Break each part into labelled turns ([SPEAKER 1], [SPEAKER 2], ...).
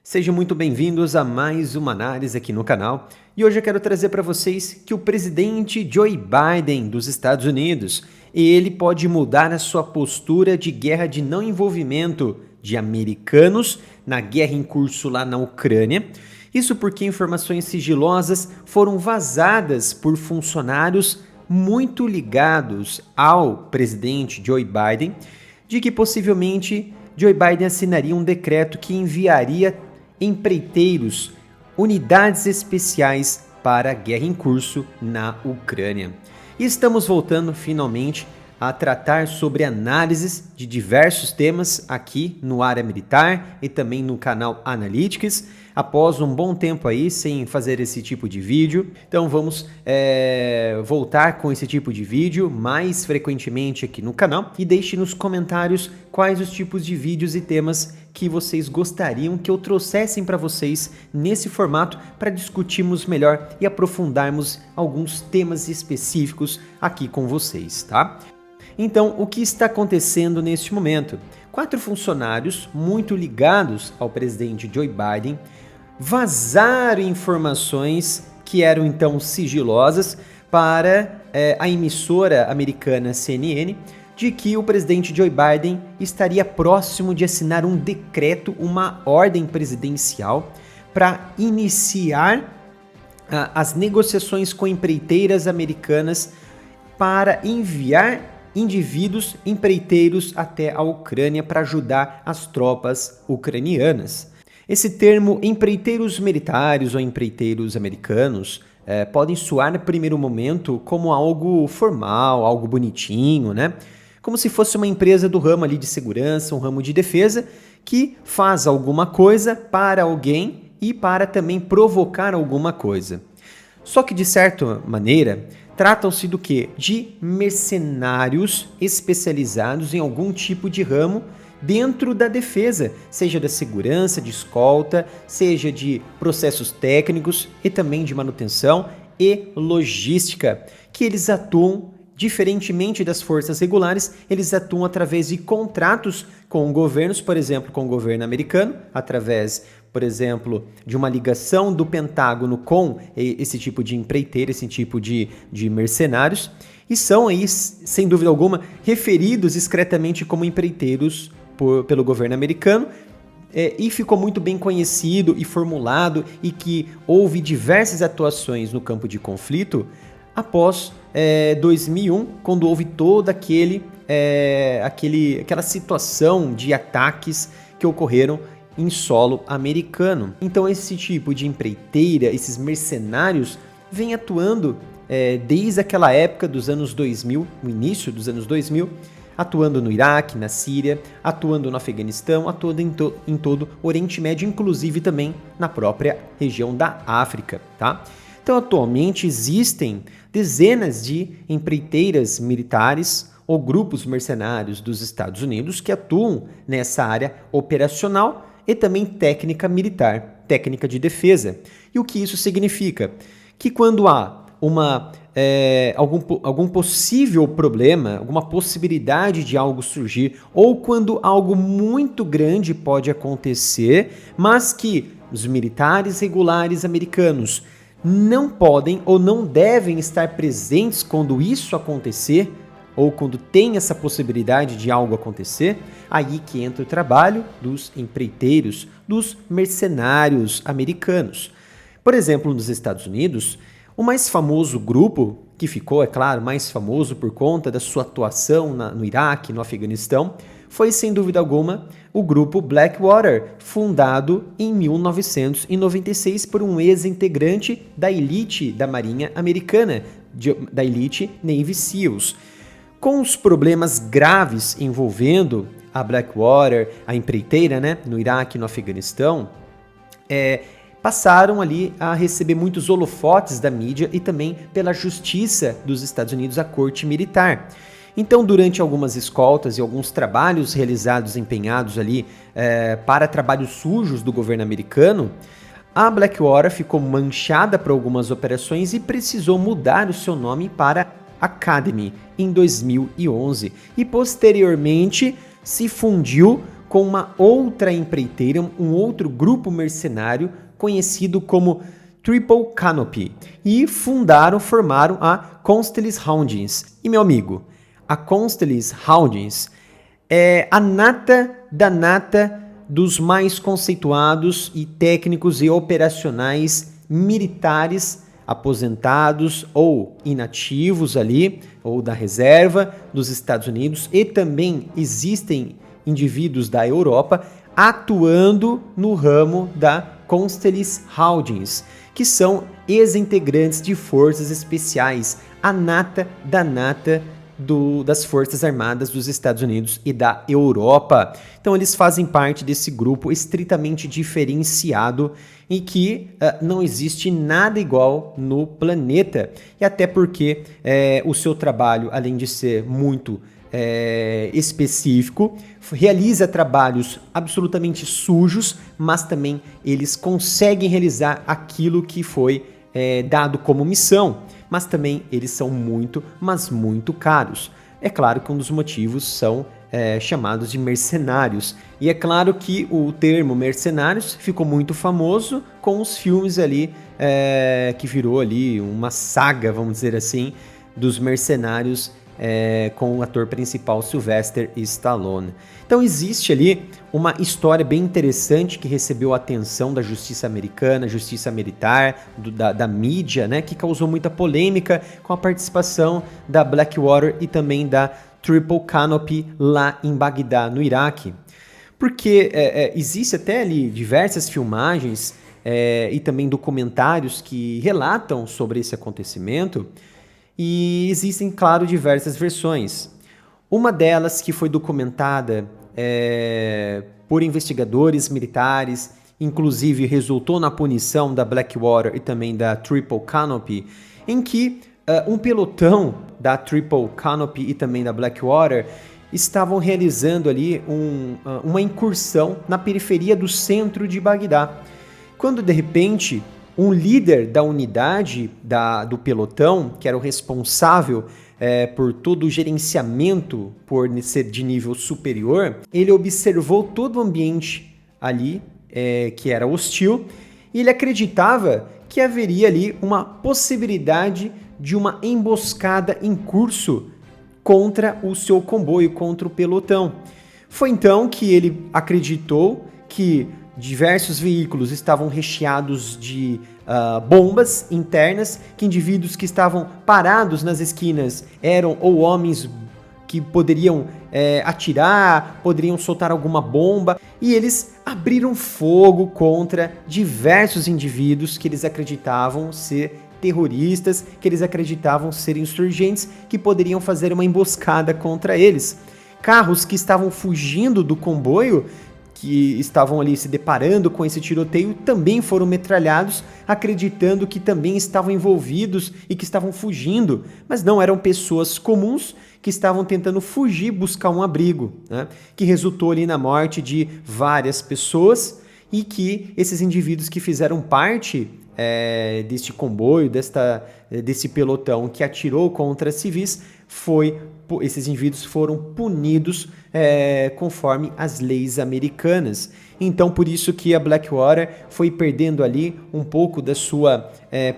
[SPEAKER 1] Sejam muito bem-vindos a mais uma análise aqui no canal. E hoje eu quero trazer para vocês que o presidente Joe Biden dos Estados Unidos, ele pode mudar a sua postura de guerra de não envolvimento de americanos na guerra em curso lá na Ucrânia. Isso porque informações sigilosas foram vazadas por funcionários muito ligados ao presidente Joe Biden, de que possivelmente Joe Biden assinaria um decreto que enviaria empreiteiros, unidades especiais para a guerra em curso na Ucrânia. E estamos voltando finalmente a tratar sobre análises de diversos temas aqui no Área Militar e também no canal Analytics, após um bom tempo aí sem fazer esse tipo de vídeo. Então vamos voltar com esse tipo de vídeo mais frequentemente aqui no canal e deixe nos comentários quais os tipos de vídeos e temas que vocês gostariam que eu trouxessem para vocês nesse formato para discutirmos melhor e aprofundarmos alguns temas específicos aqui com vocês, tá? Então, o que está acontecendo neste momento? 4 funcionários muito ligados ao presidente Joe Biden vazaram informações que eram então sigilosas para a emissora americana CNN de que o presidente Joe Biden estaria próximo de assinar um decreto, uma ordem presidencial para iniciar as negociações com empreiteiras americanas para enviar indivíduos empreiteiros até a Ucrânia para ajudar as tropas ucranianas. Esse termo empreiteiros militares ou empreiteiros americanos podem soar no primeiro momento como algo formal, algo bonitinho, né? Como se fosse uma empresa do ramo ali de segurança, um ramo de defesa, que faz alguma coisa para alguém e para também provocar alguma coisa. Só que, de certa maneira, tratam-se do quê? De mercenários especializados em algum tipo de ramo dentro da defesa, seja da segurança, de escolta, seja de processos técnicos e também de manutenção e logística, que eles atuam diferentemente das forças regulares, eles atuam através de contratos com governos, por exemplo, com o governo americano, através, por exemplo, de uma ligação do Pentágono com esse tipo de empreiteiro, esse tipo de mercenários, e são aí, sem dúvida alguma, referidos discretamente como empreiteiros pelo governo americano, e ficou muito bem conhecido e formulado, e que houve diversas atuações no campo de conflito após 2001, quando houve toda aquela situação de ataques que ocorreram em solo americano. Então esse tipo de empreiteira, esses mercenários, vem atuando desde aquela época dos anos 2000, no início dos anos 2000, atuando no Iraque, na Síria, atuando no Afeganistão, atuando em todo o Oriente Médio, inclusive também na própria região da África, tá? Então, atualmente existem dezenas de empreiteiras militares ou grupos mercenários dos Estados Unidos que atuam nessa área operacional e também técnica militar, técnica de defesa. E o que isso significa? Que quando há algum possível problema, alguma possibilidade de algo surgir, ou quando algo muito grande pode acontecer, mas que os militares regulares americanos não podem ou não devem estar presentes quando isso acontecer, ou quando tem essa possibilidade de algo acontecer, aí que entra o trabalho dos empreiteiros, dos mercenários americanos. Por exemplo, nos Estados Unidos, o mais famoso grupo, que ficou, é claro, mais famoso por conta da sua atuação no Iraque, no Afeganistão, foi, sem dúvida alguma, o grupo Blackwater, fundado em 1996 por um ex-integrante da elite da Marinha Americana, da elite Navy SEALs. Com os problemas graves envolvendo a Blackwater, a empreiteira, né, no Iraque e no Afeganistão, passaram ali a receber muitos holofotes da mídia e também pela justiça dos Estados Unidos, a corte militar. Então, durante algumas escoltas e alguns trabalhos realizados, empenhados ali para trabalhos sujos do governo americano, a Blackwater ficou manchada por algumas operações e precisou mudar o seu nome para Academy em 2011 e posteriormente se fundiu com uma outra empreiteira, um outro grupo mercenário conhecido como Triple Canopy, e formaram a Constellis Holdings. E meu amigo, a Constellis Holdings é a nata da nata dos mais conceituados e técnicos e operacionais militares aposentados ou inativos ali, ou da reserva dos Estados Unidos, e também existem indivíduos da Europa atuando no ramo da Constellis Holdings, que são ex-integrantes de forças especiais, a nata da nata das Forças Armadas dos Estados Unidos e da Europa. Então eles fazem parte desse grupo estritamente diferenciado em que não existe nada igual no planeta, e até porque o seu trabalho, além de ser muito específico, realiza trabalhos absolutamente sujos, mas também eles conseguem realizar aquilo que foi dado como missão, mas também eles são muito, mas muito caros. É claro que um dos motivos são chamados de mercenários, e é claro que o termo mercenários ficou muito famoso com os filmes ali, que virou ali uma saga, vamos dizer assim, dos mercenários, com o ator principal Sylvester Stallone. Então existe ali uma história bem interessante que recebeu a atenção da justiça americana, justiça militar, da mídia, né, que causou muita polêmica com a participação da Blackwater e também da Triple Canopy lá em Bagdá, no Iraque. Porque existe até ali diversas filmagens e também documentários que relatam sobre esse acontecimento. E existem, claro, diversas versões. Uma delas que foi documentada por investigadores militares, inclusive resultou na punição da Blackwater e também da Triple Canopy, em que um pelotão da Triple Canopy e também da Blackwater estavam realizando ali uma incursão na periferia do centro de Bagdá, quando de repente um líder da unidade do pelotão, que era o responsável por todo o gerenciamento, por ser de nível superior, ele observou todo o ambiente ali, que era hostil, e ele acreditava que haveria ali uma possibilidade de uma emboscada em curso contra o seu comboio, contra o pelotão. Foi então que ele acreditou que diversos veículos estavam recheados de bombas internas, que indivíduos que estavam parados nas esquinas eram ou homens que poderiam atirar, poderiam soltar alguma bomba, e eles abriram fogo contra diversos indivíduos que eles acreditavam ser terroristas, que eles acreditavam ser insurgentes, que poderiam fazer uma emboscada contra eles. Carros que estavam fugindo do comboio, que estavam ali se deparando com esse tiroteio, também foram metralhados, acreditando que também estavam envolvidos e que estavam fugindo, mas não, eram pessoas comuns que estavam tentando fugir, buscar um abrigo, né? Que resultou ali na morte de várias pessoas, e que esses indivíduos que fizeram parte deste comboio, desse pelotão que atirou contra civis, esses indivíduos foram punidos conforme as leis americanas. Então, por isso que a Blackwater foi perdendo ali um pouco da sua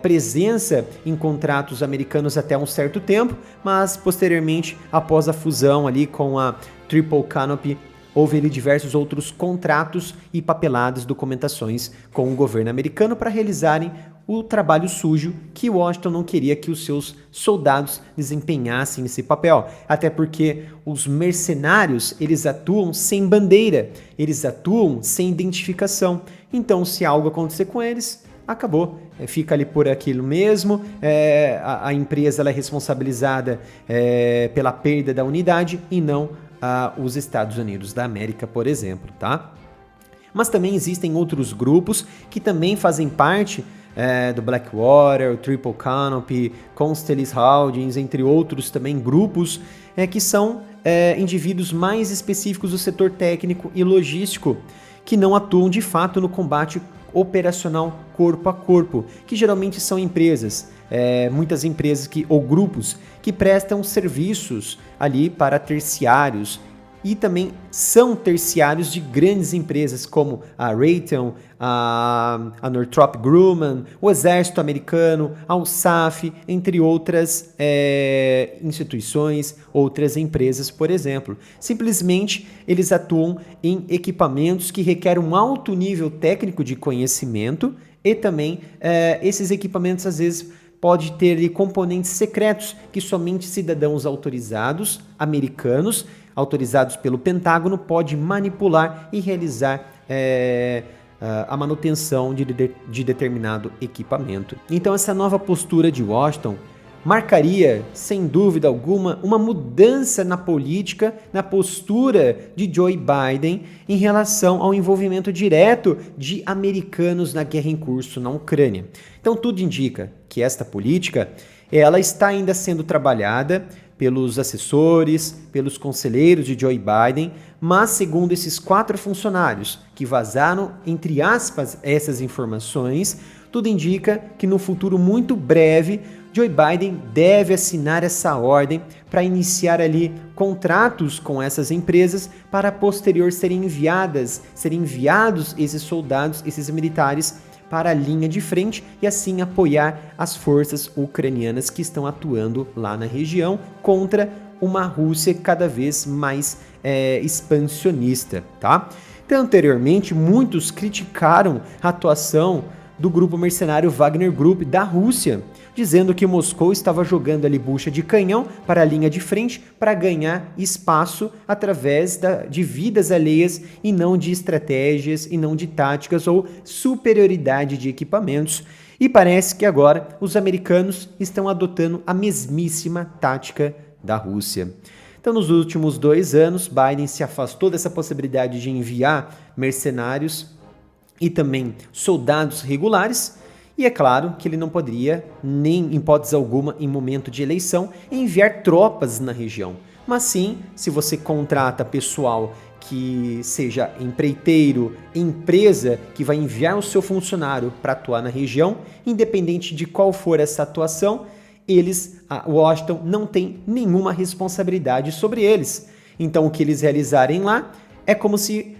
[SPEAKER 1] presença em contratos americanos até um certo tempo, mas posteriormente, após a fusão ali com a Triple Canopy, houve ali diversos outros contratos e papeladas, documentações com o governo americano para realizarem o trabalho sujo que Washington não queria que os seus soldados desempenhassem esse papel. Até porque os mercenários, eles atuam sem bandeira, eles atuam sem identificação. Então, se algo acontecer com eles, acabou. Fica ali por aquilo mesmo, a empresa ela é responsabilizada pela perda da unidade e não os Estados Unidos da América, por exemplo, tá? Mas também existem outros grupos que também fazem parte do Blackwater, o Triple Canopy, Constellis Holdings, entre outros também grupos que são indivíduos mais específicos do setor técnico e logístico, que não atuam de fato no combate operacional corpo a corpo, que geralmente são empresas, muitas empresas ou grupos que prestam serviços ali para terciários, e também são terciários de grandes empresas como a Raytheon, a Northrop Grumman, o Exército Americano, a USAF, entre outras instituições, outras empresas, por exemplo. Simplesmente eles atuam em equipamentos que requerem um alto nível técnico de conhecimento e também esses equipamentos às vezes pode ter ali componentes secretos que somente cidadãos autorizados, americanos, autorizados pelo Pentágono, pode manipular e realizar a manutenção de determinado equipamento. Então essa nova postura de Washington marcaria, sem dúvida alguma, uma mudança na política, na postura de Joe Biden em relação ao envolvimento direto de americanos na guerra em curso na Ucrânia. Então tudo indica que esta política ela está ainda sendo trabalhada pelos assessores, pelos conselheiros de Joe Biden, mas segundo esses 4 funcionários que vazaram, entre aspas, essas informações, tudo indica que no futuro muito breve Joe Biden deve assinar essa ordem para iniciar ali contratos com essas empresas para posterior serem enviados esses soldados, esses militares para a linha de frente e assim apoiar as forças ucranianas que estão atuando lá na região contra uma Rússia cada vez mais expansionista, tá? Então, anteriormente, muitos criticaram a atuação do grupo mercenário Wagner Group da Rússia, dizendo que Moscou estava jogando ali bucha de canhão para a linha de frente para ganhar espaço através de vidas alheias e não de estratégias e não de táticas ou superioridade de equipamentos. E parece que agora os americanos estão adotando a mesmíssima tática da Rússia. Então, nos últimos 2 anos, Biden se afastou dessa possibilidade de enviar mercenários e também soldados regulares, e é claro que ele não poderia, nem em hipótese alguma, em momento de eleição, enviar tropas na região. Mas sim, se você contrata pessoal que seja empreiteiro, empresa que vai enviar o seu funcionário para atuar na região, independente de qual for essa atuação, Washington não tem nenhuma responsabilidade sobre eles. Então o que eles realizarem lá é como se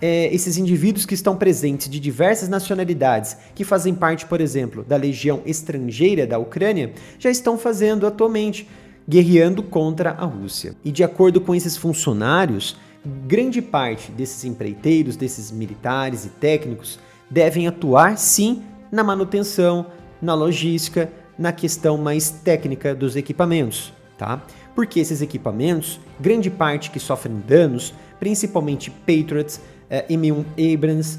[SPEAKER 1] esses indivíduos que estão presentes de diversas nacionalidades, que fazem parte, por exemplo, da legião estrangeira da Ucrânia, já estão fazendo atualmente, guerreando contra a Rússia. E de acordo com esses funcionários, grande parte desses empreiteiros, desses militares e técnicos, devem atuar sim na manutenção, na logística, na questão mais técnica dos equipamentos, tá? Porque esses equipamentos, grande parte que sofrem danos, principalmente Patriots, M1 Abrams,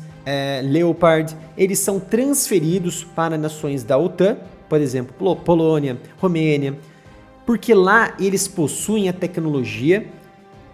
[SPEAKER 1] Leopard, eles são transferidos para nações da OTAN, por exemplo, Polônia, Romênia, porque lá eles possuem a tecnologia,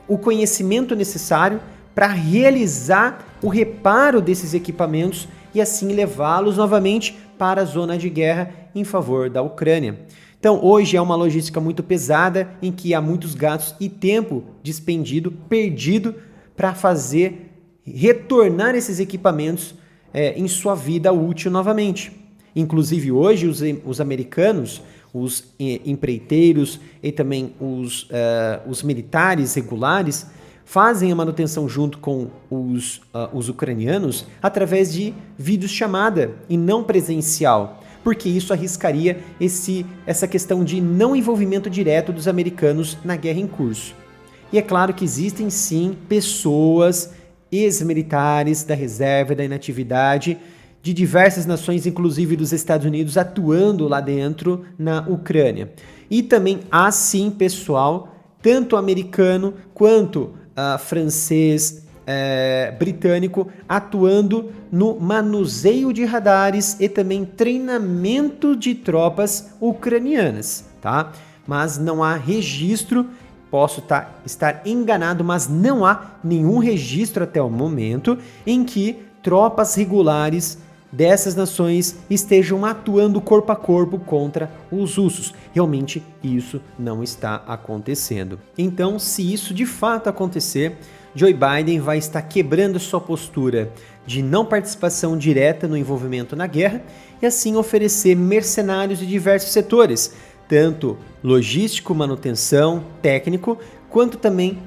[SPEAKER 1] o conhecimento necessário para realizar o reparo desses equipamentos e assim levá-los novamente para a zona de guerra em favor da Ucrânia. Então, hoje é uma logística muito pesada, em que há muitos gastos e tempo despendido, perdido, para fazer retornar esses equipamentos em sua vida útil novamente. Inclusive, hoje, os americanos, os empreiteiros e também os militares regulares fazem a manutenção junto com os ucranianos através de videochamada e não presencial, porque isso arriscaria essa questão de não envolvimento direto dos americanos na guerra em curso. E é claro que existem sim pessoas, ex-militares da reserva, da inatividade, de diversas nações, inclusive dos Estados Unidos, atuando lá dentro na Ucrânia. E também há sim pessoal, tanto americano quanto francês, britânico, atuando no manuseio de radares e também treinamento de tropas ucranianas, tá? Mas não há registro, posso estar enganado, mas não há nenhum registro até o momento em que tropas regulares dessas nações estejam atuando corpo a corpo contra os russos. Realmente isso não está acontecendo. Então, se isso de fato acontecer, Joe Biden vai estar quebrando sua postura de não participação direta no envolvimento na guerra e assim oferecer mercenários de diversos setores, tanto logístico, manutenção, técnico, quanto também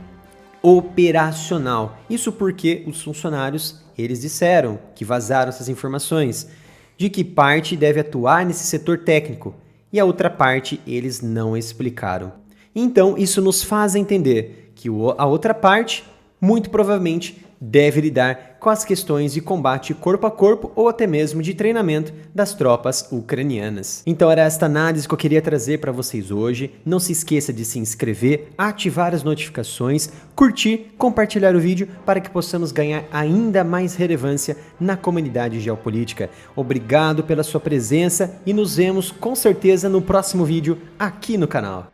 [SPEAKER 1] operacional. Isso porque os funcionários, eles disseram que vazaram essas informações, de que parte deve atuar nesse setor técnico e a outra parte eles não explicaram. Então isso nos faz entender que a outra parte, muito provavelmente, deve lidar com as questões de combate corpo a corpo ou até mesmo de treinamento das tropas ucranianas. Então era esta análise que eu queria trazer para vocês hoje. Não se esqueça de se inscrever, ativar as notificações, curtir, compartilhar o vídeo para que possamos ganhar ainda mais relevância na comunidade geopolítica. Obrigado pela sua presença e nos vemos com certeza no próximo vídeo aqui no canal.